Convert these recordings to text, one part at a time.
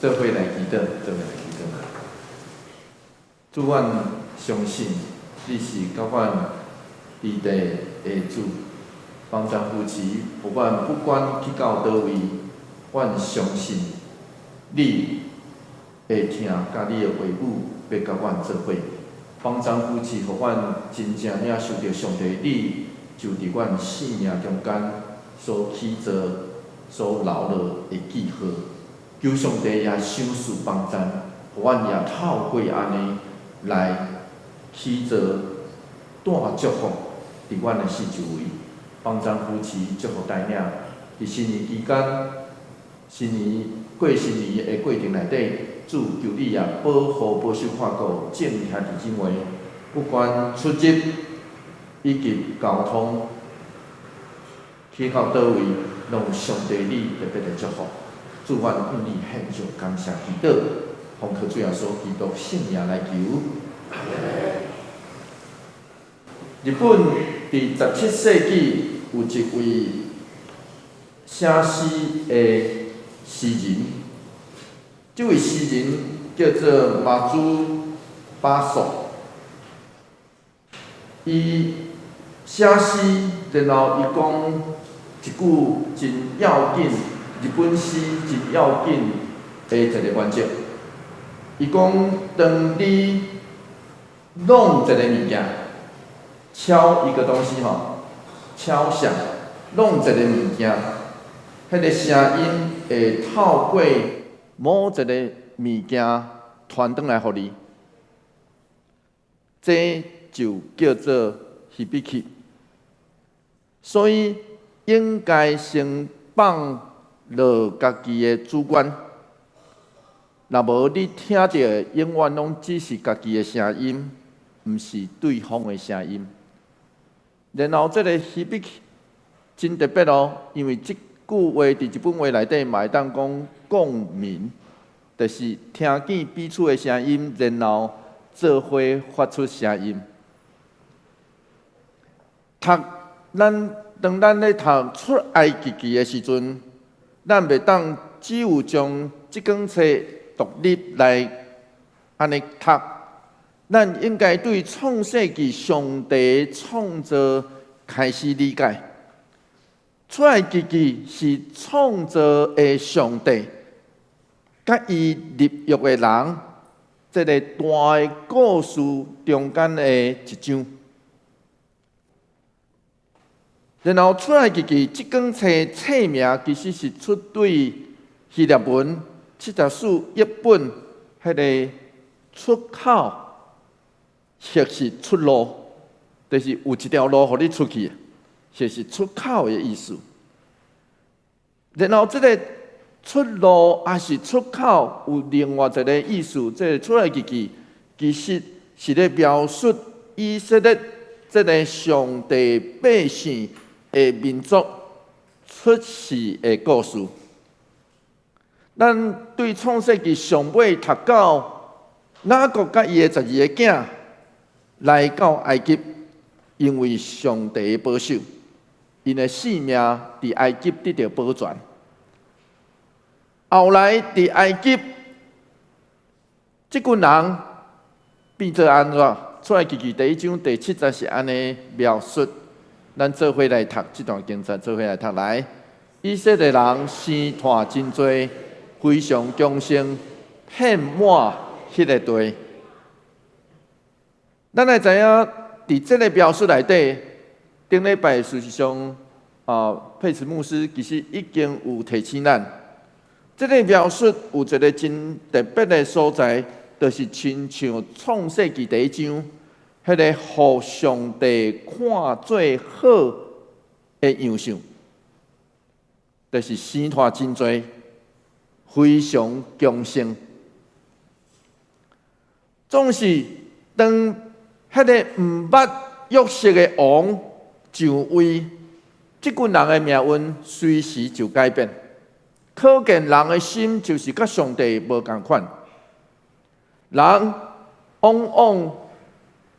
做伙来祈祷，做伙来祈祷。主，阮相信你是甲阮异地的主，帮助夫妻，不管去到倒位，阮相信你会听甲你的话语，要甲阮做伙，帮助夫妻，互阮真正领受到上帝你就伫阮生命中间所起造、所留落的记号。求上帝也赏赐帮助，互阮也透过安尼来起造带祝福伫阮的四周围，帮助夫妻祝福带领。伫新年期间，过新年的过程内底，主求你也保护、保守、看顾正兄弟姊妹，不管出入以及交通，去到倒位，拢有上帝你特别的祝福。主，阮向你献上感谢祈祷，奉靠主耶稣基督圣名来求。日本伫17世纪有一位写诗的诗人，这位诗人叫做马祖巴索。伊写诗，然后伊讲一句真要紧。日本诗真要紧的一个原则，伊讲：当你弄一个物件，敲一个东西敲响，弄一个物件，迄个声音会透过某一个物件传转来互你，这就叫做響。所以应该先放落家己的主观，若无你听到的永远拢只是家己的声音，毋是对方的声音。然后这个響真特别哦，因为即句话伫日本话内底嘛会当讲共鸣，就是听见彼此的声音，然后做伙发出声音。当咱咧读出埃及记的时阵，咱袂当只有将即本册独立来安尼读，咱应该对创世纪上帝创造开始理解。出埃及记是创造的上帝，甲伊立约的人，这个大的故事中间的一章。然后出埃及记即本册册名其实是出对希腊文74译本迄个出口，或是出路，就是有一条路互你出去，就是出口的意思。然后这个出路还是出口有另外一个意思，这个出埃及记其实是咧描述以色列这个上帝百姓的民族出世的故事。咱对创世纪上尾读到雅各甲伊的12个囝来到埃及，因为上帝的保守，因的性命伫埃及得到保全。后来伫埃及，即群人变做安怎？出埃及记第1章第7节是安尼描述。咱做伙来读这段经节，做伙来读来。以色列人生团真多，非常强盛，遍满迄个地。咱来知影，伫这个描述内底，顶礼拜事实上，佩茨牧师其实已经有提醒咱，这个描述有一个真特别的所在，就是亲像创世纪第1章。迄个互上帝看最好的样相，就是生团真多，非常强盛。总是当迄个毋捌约瑟的王上位，即群人的命运随时就改变。可见人的心就是甲上帝无共款，人往往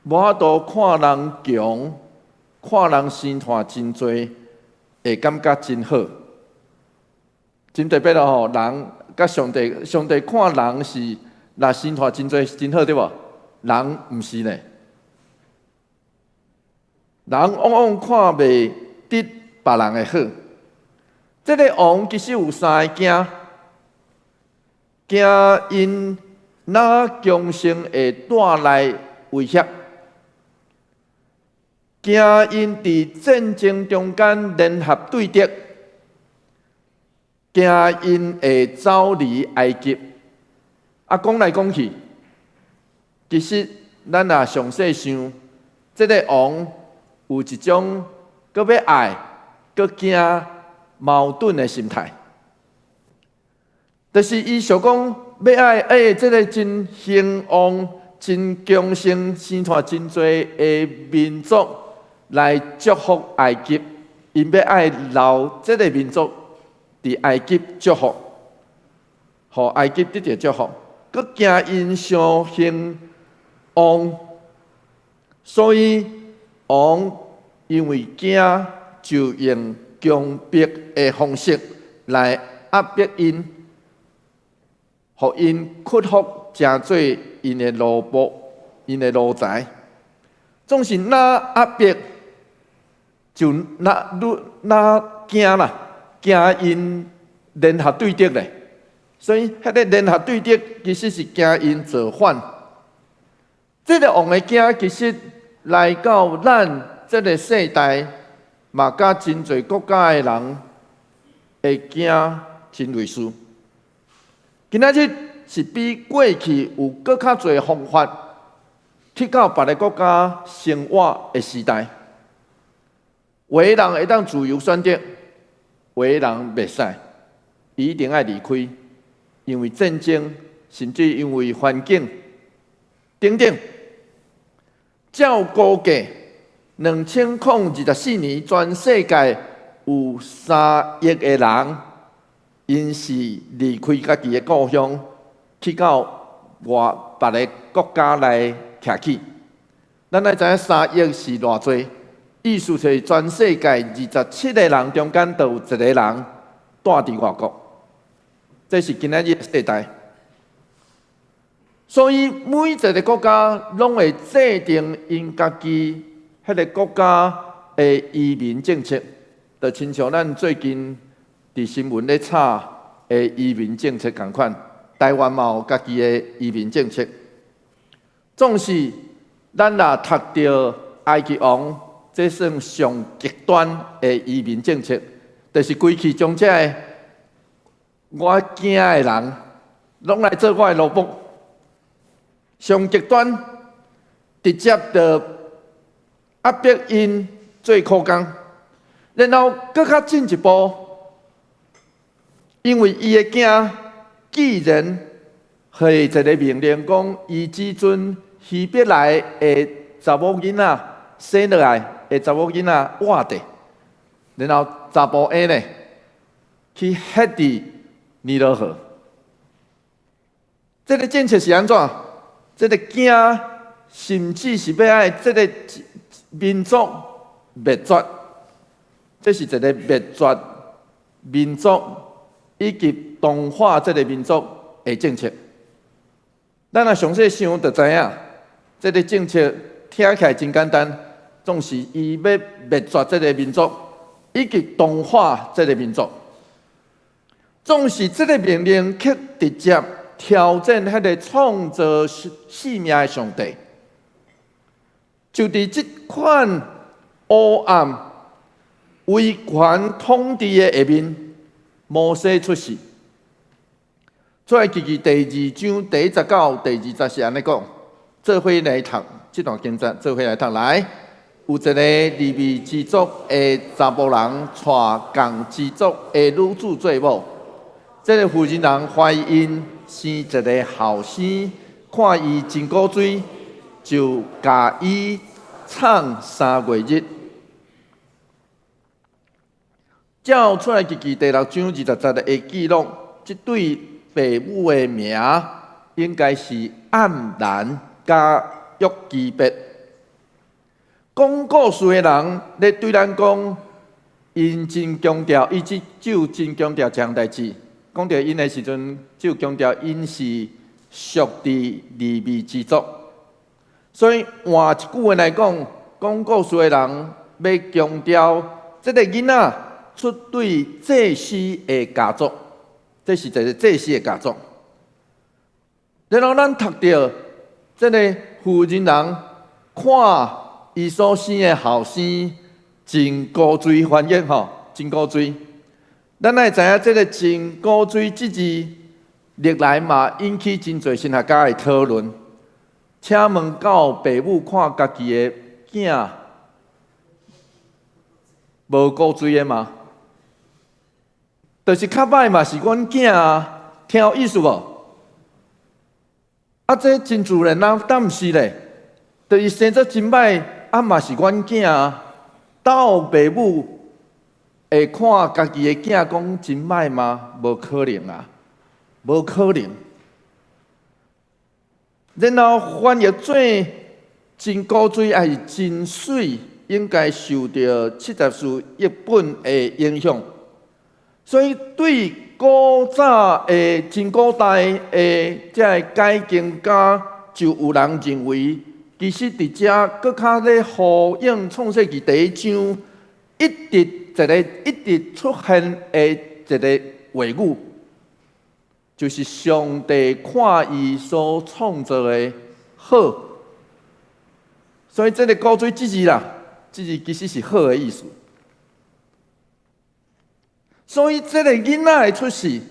无法度看人强，看人生团真多，会感觉真好，真特别咯吼！人甲上帝看人是若心态真多真好对无？人毋是呢，人往往看袂得别人的好。这个王其实有三个惊，惊因哪强盛会带来威胁，惊因伫战争中间联合对敌，惊因会走离埃及。讲来讲去，其实咱若详细想，这个王有一种搁要爱、搁惊矛盾的心态，就是伊想讲要爱这个真兴旺、真强盛、生产真多的民族来祝福埃及，因要爱留这个民族伫埃及祝福，互埃及得到祝福。搁惊因伤兴旺，所以王因为惊，就用强迫的方式来压迫因，互因屈服，成做因的奴仆、因的奴才。总是哪压迫，就哪惊啦，惊因联合对敌咧。所以，迄个联合对敌，其实是惊因造反。这个王的惊，其实来到咱这个世代，嘛甲真侪国家的人会惊真类似。今仔日是比过去有更较侪方法去到别个国家生活的时代。有的人会当自由选择，有的人袂使，一定要离开。因为战争，甚至因为环境等等，照估计，2024年全世界有3亿个人，因是离开家己的故乡，去到别个国家来徛起。咱来知影3亿是偌济，意思是全世界27个人中间，就有1个人住伫外国。这是今仔日的世代，所以每一个国家拢会制定因家己迄个国家的移民政策，就亲像咱最近伫新闻咧查的移民政策同款。台湾嘛有家己的移民政策，总是咱若读到埃及王，这算上极端的移民政策，就是规气将这个我惊的人，拢来做我的奴仆，上极端，直接就压迫因做苦工，然后更较进一步，因为伊的惊，既然下一个命令讲，伊只准希伯来的查某囡仔生落来的查某囡仔活着，然后查甫的呢去ฮ็伫尼罗河，这个政策是安怎？这个惊，甚至是要爱这个民族灭绝，这是一个灭绝民族以及同化这个民族的政策。咱若详细想，就知影，这个政策听起来真简单，总是伊要灭绝这个民族，以及同化这个民族。总是这个命令却直接挑战迄个创造生命的上帝，就伫这款黑暗、威权统治的下面，摩西出世。出来记第2章第19、第20是安尼讲，做伙来读这段经节，做伙来读来。有一个利未支族的查甫人，娶共支族的女子做某。这个妇人人怀孕生一个后生，看伊真古锥，就甲伊创3月日。照出来记第6章20节的记录，这对父母的名应该是暗兰加约基别。讲故事的人咧对咱讲，因真强调，伊只有真强调一项代志。讲到因的时阵，就强调因是属地利未之族。所以换一句话来讲，讲故事的人要强调这个囡仔出对祭司的家族，这是一个祭司的家族。然后咱读到这个妇人人看伊所生的后生真古锥，翻译吼，真古锥。咱会知影这个真古锥这字历来嘛引起真侪神学家的讨论。请问到父母看家己的囝无古锥的吗？就是较歹嘛是阮囝啊，听有意思无？啊，这真自然啊，但毋是咧，就是生做真歹，啊嘛是阮囝啊。到父母会看家己的囝讲真歹吗？无可能啊，无可能。然后翻译做真古锥还是真水，应该受到70士译本的影响，所以对古早的真古代的这解经家，就有人认为，其实伫遮搁较咧呼应创世纪第1章一直出现的一个话语。就是上帝看伊所创造的好，所以这个古锥这字啦，这字其实是好的意思。所以这个囡仔的出世，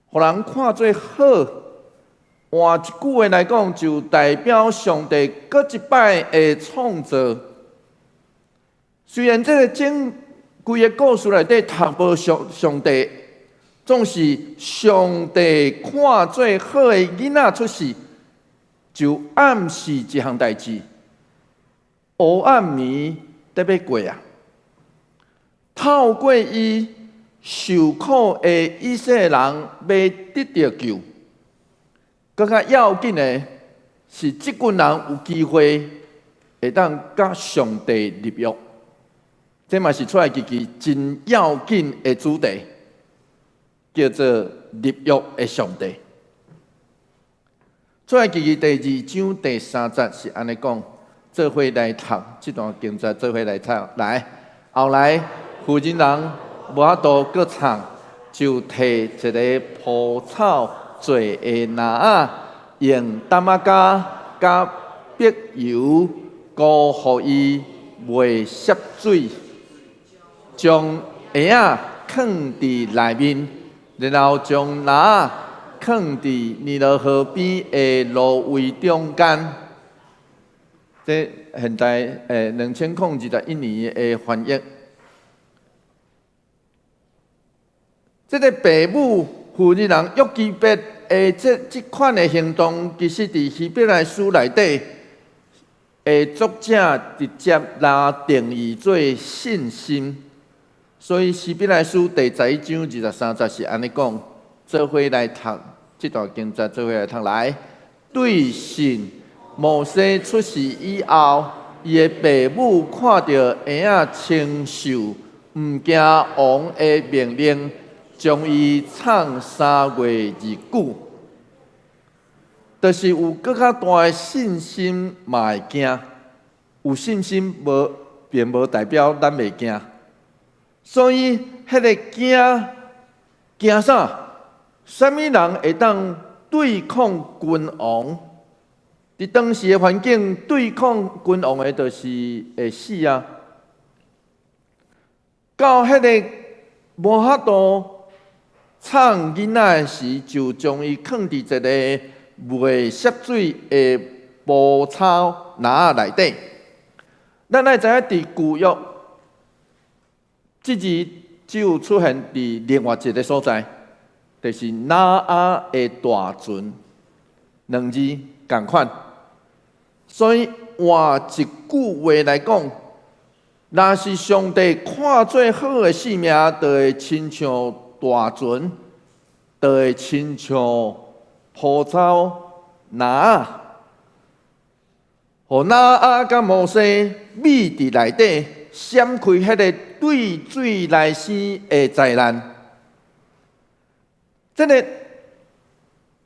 互人看做好。换一句话来讲，就代表上帝搁一摆的创造。虽然这个规个故事内底读无上帝。总是上帝看做好的囡仔出世，就暗示一项代志：黑暗暝得要过啊！透过伊受苦的以色列人要得到救。更较要紧的是，这群人有机会会当甲上帝立约。这嘛是出来一真要紧的主题。叫做立约的上帝。出来记第2章第3节是安尼讲，做伙来读这段经节，做伙来读。来，后来妇人人无法度搁唱，就摕一个蒲草做的篮仔，用淡仔胶甲白油膏互伊袂涉水，将鞋仔放伫内面。然后将篮仔放伫尼罗河边的芦苇中间。这现在2021年的翻译。这个父母妇人人约基别的这款的行动，其实伫希伯来书内底，作者直接来定义做信心。所以，希伯来书第11章23节是安尼讲，做伙来读这段经节，做伙来读来。对信，摩西出世以后，伊的父母看到婴仔清秀，毋惊王的命令，将伊藏3月2久。就是有更较大的信心嘛会惊，有信心并无代表咱袂惊。所以，迄个惊啥？什么人会当对抗君王？伫当时的环境，对抗君王的，就是会死啊！到迄个无法度藏囡仔的时，就将伊放伫一个袂涉水的蒲草篮仔内底。咱爱知影伫旧约。这字只有出现伫另外一个所在，就是拿阿的大船2字同款。所以换一句话来讲，若是上帝看做好的性命，就会亲像大船，就会亲像蒲草篮，互拿阿甲摩西秘伫内底，闪开迄个对水来生的灾难。这个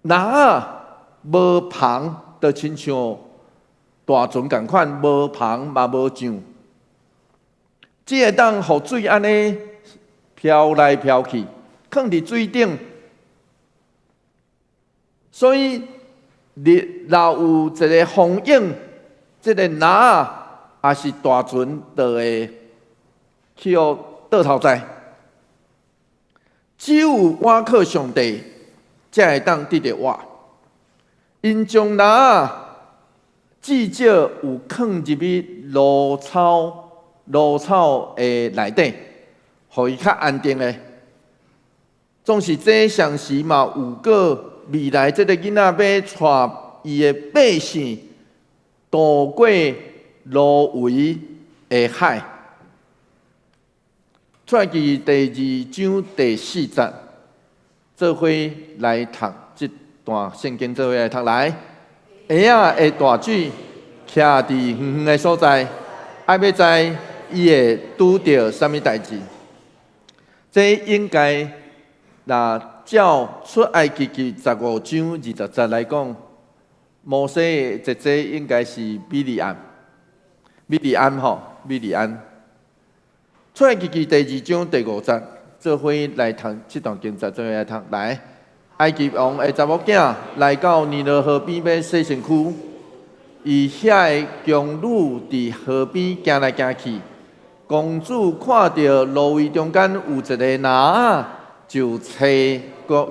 哪无旁，就亲像大船共款，无旁嘛无桨，只会当互水安尼飘来飘去，放伫水顶。所以，若有一个风影，这个哪也是大船，就会去互倒头栽。只有倚靠上帝，才会当得到活。因将哪至少有放入去芦草的内底，互伊较安定的。总是这上时嘛，有个未来这个囡仔要带伊的百姓渡过芦苇的海。出来记第2章第4节，做伙来读这段圣经，做伙来读来。下仔的大水徛伫远远的所在，爱要知伊会拄到什么代志？这应该照出埃及记15章20节来讲，摩西的姐姐应该是米利安。出埃及记第2章第5节，做伙来读这段经节，做伙来读来。埃及王的查某囝来到尼罗河边要洗身躯，伊遐的宫女伫河边行来行去。公主看到芦苇中间有一个篮，就找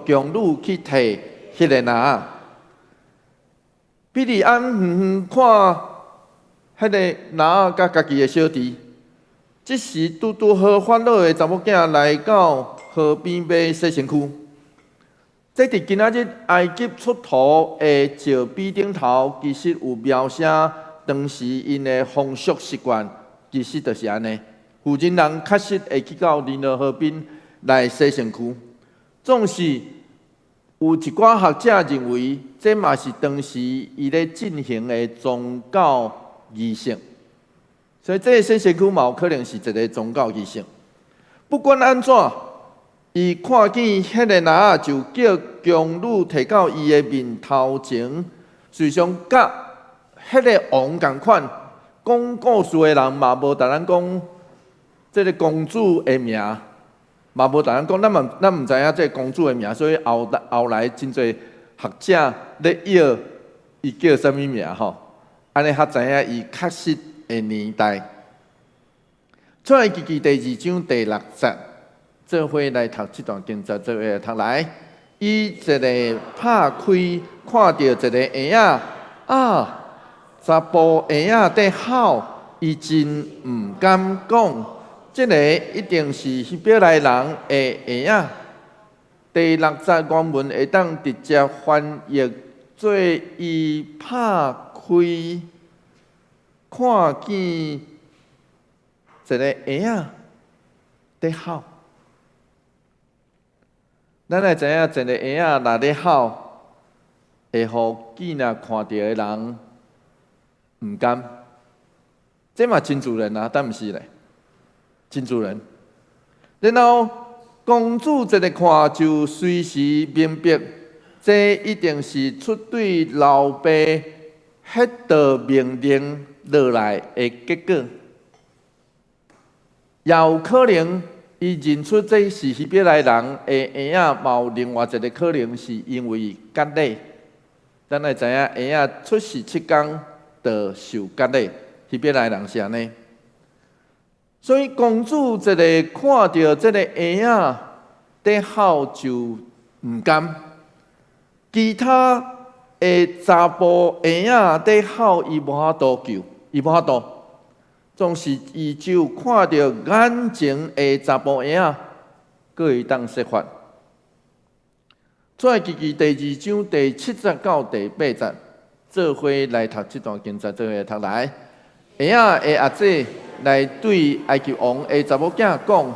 宫女去摕迄个篮。比利安远远看迄个篮甲家己的小弟。这时，拄好烦恼的查某囝来到河边要洗身躯。这伫今仔日埃及出土的石碑顶头，其实有描写当时因的风俗习惯，其实就是安尼。妇人人确实会去到尼罗河边来洗身躯，总是有一寡学者认为，这嘛是当时伊咧进行的宗教仪式。所以，这个洗身躯嘛，有可能是一个宗教仪式。不管安怎，伊看见迄个篮就叫宫女摕到伊的面头前，随上甲迄个王共款。讲故事的人嘛，无逐人讲这个公主的名，嘛无逐人讲。咱毋知影这个公主的名，所以后来真侪学者咧要伊叫啥物名吼，安尼较知影伊确实的年代。出埃及记第2章第6节，做伙来读这段经节，做伙来读来。伊一个拍开，看到一个婴仔查甫婴仔在哭，伊真毋敢讲，这个一定是希伯来人的婴仔。第6节原文会当直接翻译做伊拍开。看见一个婴仔在哭，咱会知影一个婴仔若咧哭，会互囡仔看到的人毋甘。这嘛真自然啊，但毋是咧，真自然。然后公主一个看就随时明白，这一定是出对老爸迄道命令落来的结果，也有可能伊认出这是希伯来人的婴仔，嘛有另外一个可能是因为割礼。咱会知影婴仔出世7天就受割礼，希伯来人是安尼。所以公主一个看到这个婴仔在哭就毋甘，其他的查甫婴仔在哭，伊无法度救。伊无法度，总是伊只有看到眼前的查甫婴仔，佫会当释法。出埃及记第2章第7节到第8节，做伙来读这段经节，做伙来读来。婴仔的阿姐来对埃及王的查某囝讲：“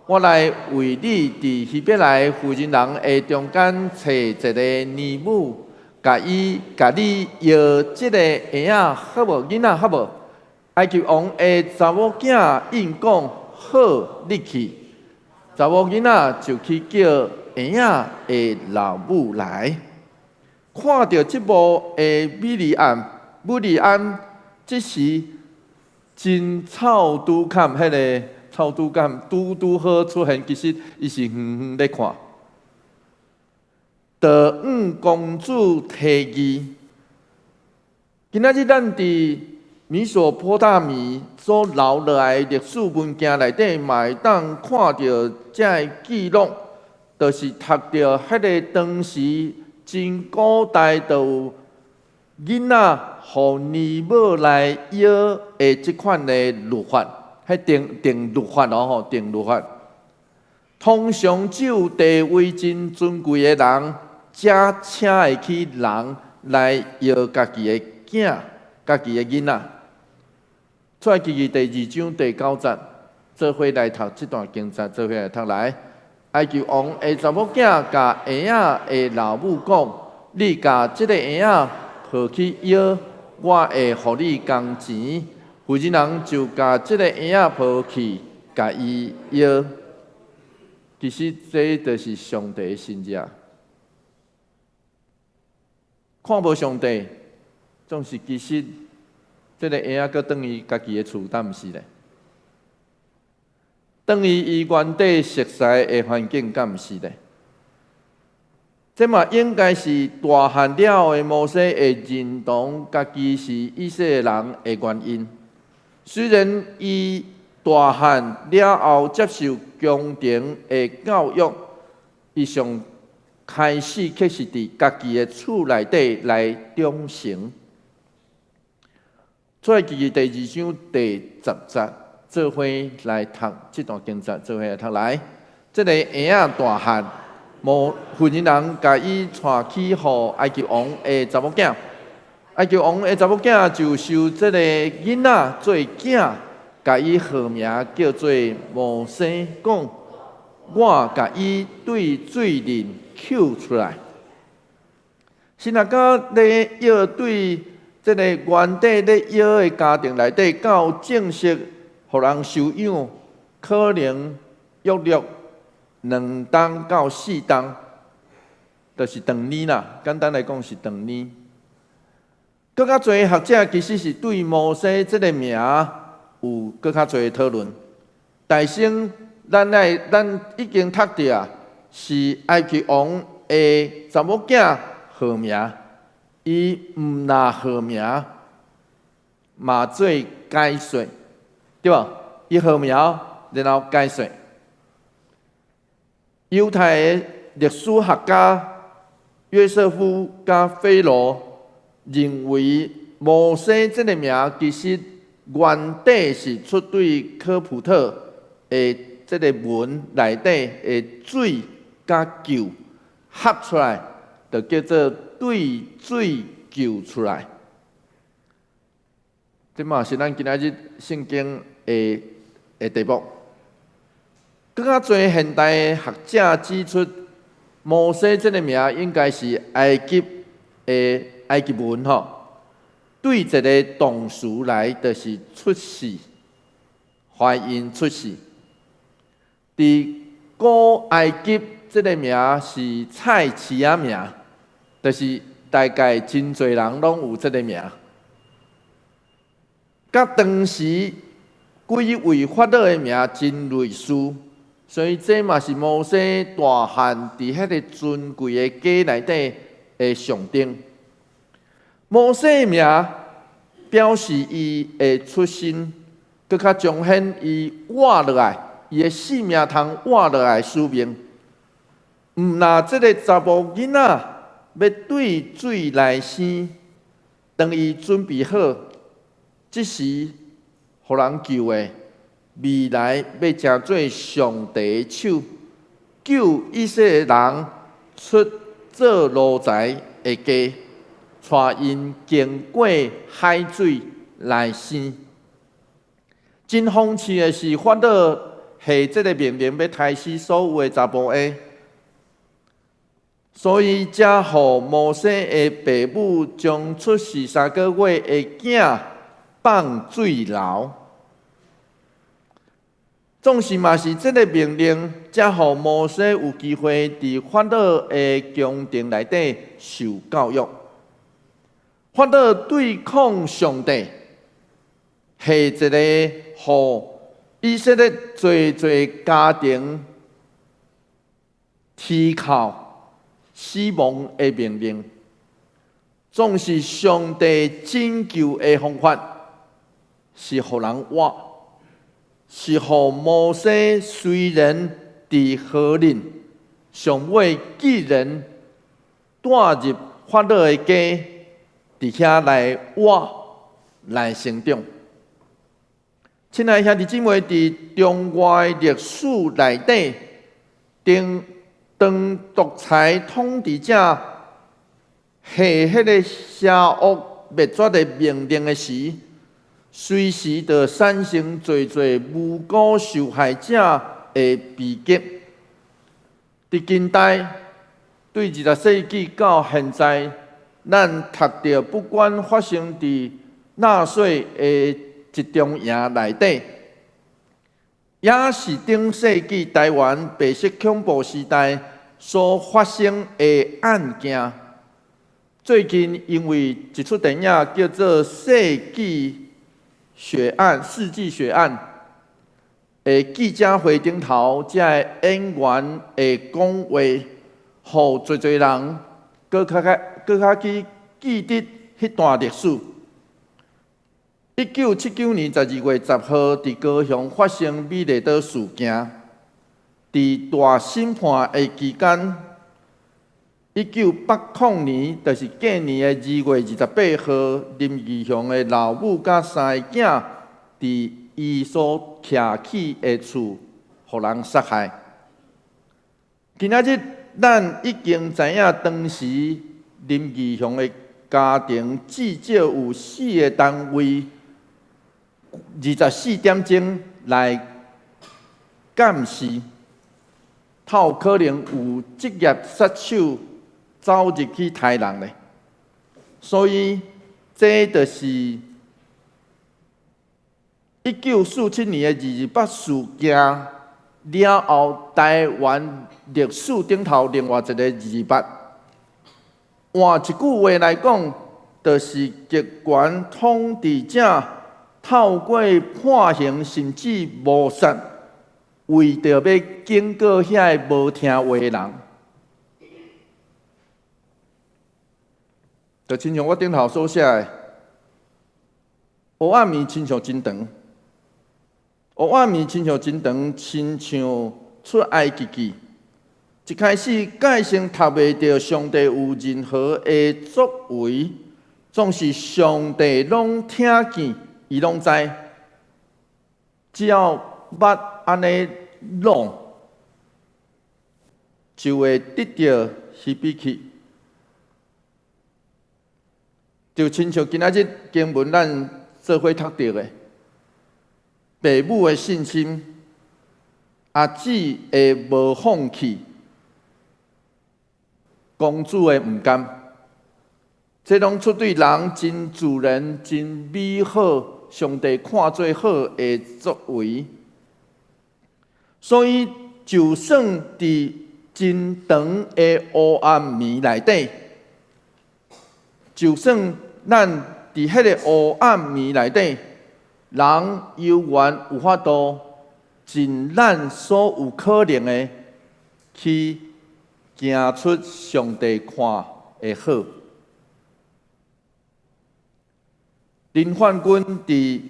我来为你伫希伯来妇人人的中间找一个女母。”甲你摇即个婴仔好无？囡仔好无？埃及王的查某囝应讲好，你去。查某囡仔就去叫婴仔的老母来。看到即幕的米利安即时真臭拄坎，迄个臭拄坎拄好出现，其实伊是远远咧看。就公主提议，今仔日咱伫米索波大米所留落来的历史文件内底，嘛会当看到这记录，就是读到迄个当时真古代就有囡仔互尼母来摇的即款的律法，迄定律法吼，定律法。通常只有地位真尊贵的人，才请会起人来摇家己的囝、家己的囡仔。出来记第2章第9节，做伙来读这段经节，做伙来读来。埃及王的查某囝甲婴仔的老母讲：“你甲即个婴仔抱去摇，我会互你工钱。”妇人就甲即个婴仔抱去，甲伊摇。其实这就是上帝的心意。看无上帝，总是其实这个婴仔搁转去家己的厝，但毋是咧。转去伊原底熟悉的环境，敢毋是咧？这嘛应该是大汉了后的摩西会认同家己是以色列人的原因。虽然伊大汉了后接受宫廷的教育，伊上开始却是伫家己的厝内底来忠诚。出来记第2章第10节，做伙来读这段经节，做伙来读来。这个婴仔大汉，妇人甲伊带去互埃及王的查某囝，埃及王的查某囝就收这个囡仔做囝，甲伊号名叫做摩西，讲我甲伊对水面抽出来。现在甲咧要对这个原底咧摇的家庭内底，到正式互人收养，可能约略2冬到4冬，就是长年啦。简单来讲是长年。更较侪学者其实是对摩西这个名有更较侪讨论。大先咱已经读着啊，是埃及王的查某囝号名。伊毋若号名，嘛做解说，对吧？伊号名，然后解说。犹太的历史学家约瑟夫甲菲罗认为，摩西这个名其实原底是出对科普特的这个文内底的水甲球合出来，就叫做对水救出来。这嘛是咱今仔日圣经的题目。更较侪现代学者指出，摩西这个名应该是埃及的埃及文吼，对一个动词来就是出世，怀孕出世。伫古埃及这个名是菜市仔名。就是大概真侪人拢有这个名，甲当时几位法老的名真类似，所以这嘛是摩西大汉伫迄个尊贵的家内底的象征。摩西的名表示伊的出身，更较彰显伊活落来，伊的性命通活落来使命。毋若这个查某囡仔要对水来生，当伊准备好，即时互人救的，未来要成做上帝的手，救以色列人出做奴才的家，带因经过海水来生。真讽刺的是，法老下这个命令要杀死所有的查甫的。所以，才互摩西的爸母将出世3个月的囝放水流。总是嘛是这个命令，才互摩西有机会伫法老的宫廷内底受教育。法老对抗上帝，是一个互以色列侪家庭提靠死亡的命令，总是上帝拯救的方法，是互人活。是互摩西虽然伫何人，上尾既然带入法老的家，伫遐来活来成长。亲爱兄弟姊妹，伫中外历史内底，当独裁统治者下迄个邪恶灭绝的命令的时，随时就产生侪无辜受害者的悲剧。伫近代，对20世纪到现在，咱读到不管发生伫纳粹的集中营内底，也是顶世纪台湾白色恐怖时代所发生的案件。最近因为一出电影叫做《世纪血案》记者会顶头，这演员会讲话，互侪人搁较去记得迄段历史。1979年12月10号，伫高雄发生美丽岛事件。伫大审判的期间，1980年，就是隔年的2月28号，林义雄的老母甲3个囝，伫伊所徛起的厝，互人杀害。今仔日，咱已经知影，当时林义雄的家庭至少有4个单位，24点钟来监视，透可能有职业杀手走入去杀人咧。所以，这就是1947年的228事件了后，台湾历史顶头另外一个228。换一句话来讲，就是极权统治者透过判刑甚至谋杀，为着要警告遐个无听话的人。就亲像我顶头所写的，黑暗面亲像真长，黑暗面亲像真长，亲像出埃及记。一开始，改成读袂到上帝有任何的作为，总是上帝拢听见，伊拢知，只要捌安尼弄，就会得到希比去。就亲像今仔日经文咱做伙读到的，父母的信心，阿姊的无放弃，公主的毋甘，这拢出对人真自然、真美好，上帝看做好的作为。所以，就算伫真长的黑暗暝内底，就算咱伫迄个黑暗暝内底，人犹原有法度尽咱所有可能的去行出上帝看的好。林焕君伫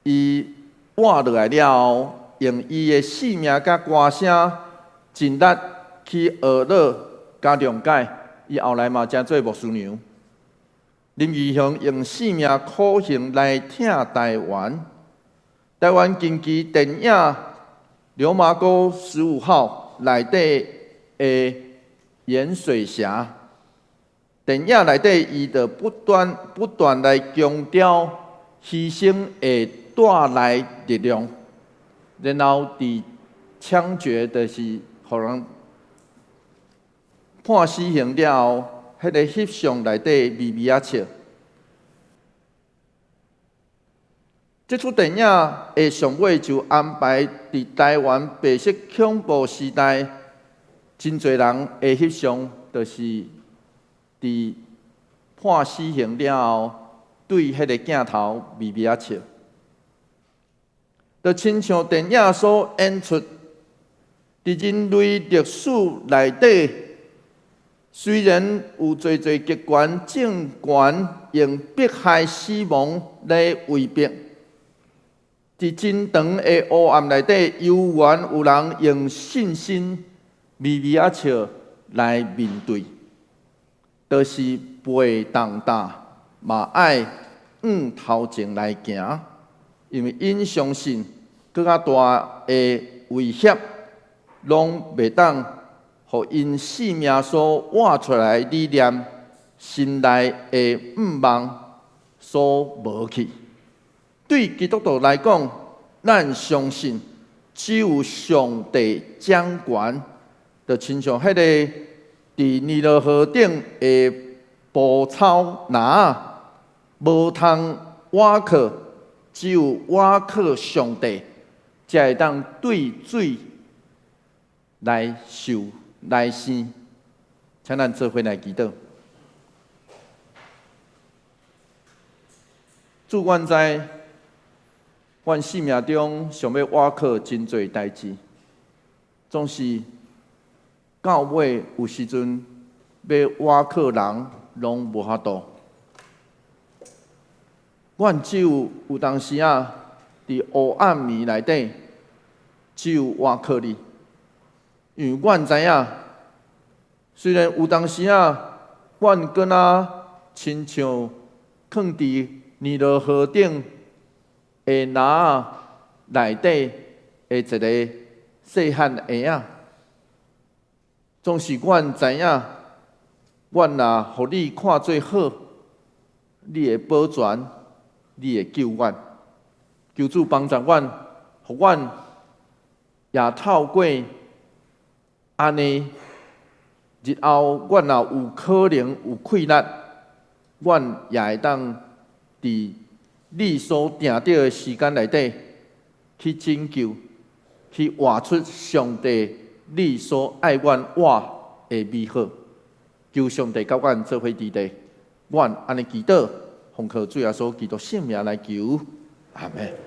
伊活落来了后，用伊的性命甲歌声，尽力去学乐加谅解。伊后来嘛真做牧师娘。林义雄用性命苦行来挺台湾。台湾近期电影《流麻沟15号》内底的盐水侠，电影内底伊就不断来强调牺牲会带来力量，然后伫枪决就是互人判死刑了后。迄个翕相内底微微啊笑，这出电影的上尾就安排伫台湾白色恐怖时代，真侪人的翕相，就是伫判死刑了后，对迄个镜头微微啊笑，就亲像电影所演出，伫人类历史内底，虽然有侪极权政权用迫害死亡来威逼。伫真长的黑暗内底，犹原有人用信心、微微啊笑来面对，就是背当大，嘛爱往头前来行，因为因相信更较大的威胁，拢袂当互因性命所活出来的理念，心内的望所无去。对基督徒来讲，咱相信只有上帝掌权，就亲像迄个伫尼罗河顶的捕草篮，无通倚靠，只有倚靠上帝，才会当对水来受来生。请咱做伙来祈祷。主，阮知，阮生命中想要倚靠真侪代志，总是到尾有时阵要倚靠人，拢无法度。阮只有当时啊，伫黑暗暝内底，只有倚靠你，因为阮知影，虽然有当时啊，阮敢若亲像囥伫尼罗河顶的篮内底的一个细汉的婴仔，总是阮知影，阮若互你看做好，你会保全，你会救阮。求主帮助阮，互阮也透过安尼，日后阮若有可能有困难，阮也会当伫你所定定的时间内底去拯救，去活出上帝你所爱阮活的美好。求上帝甲阮做伙伫地，阮安尼祈祷，奉靠主耶稣基督圣名来求，阿门。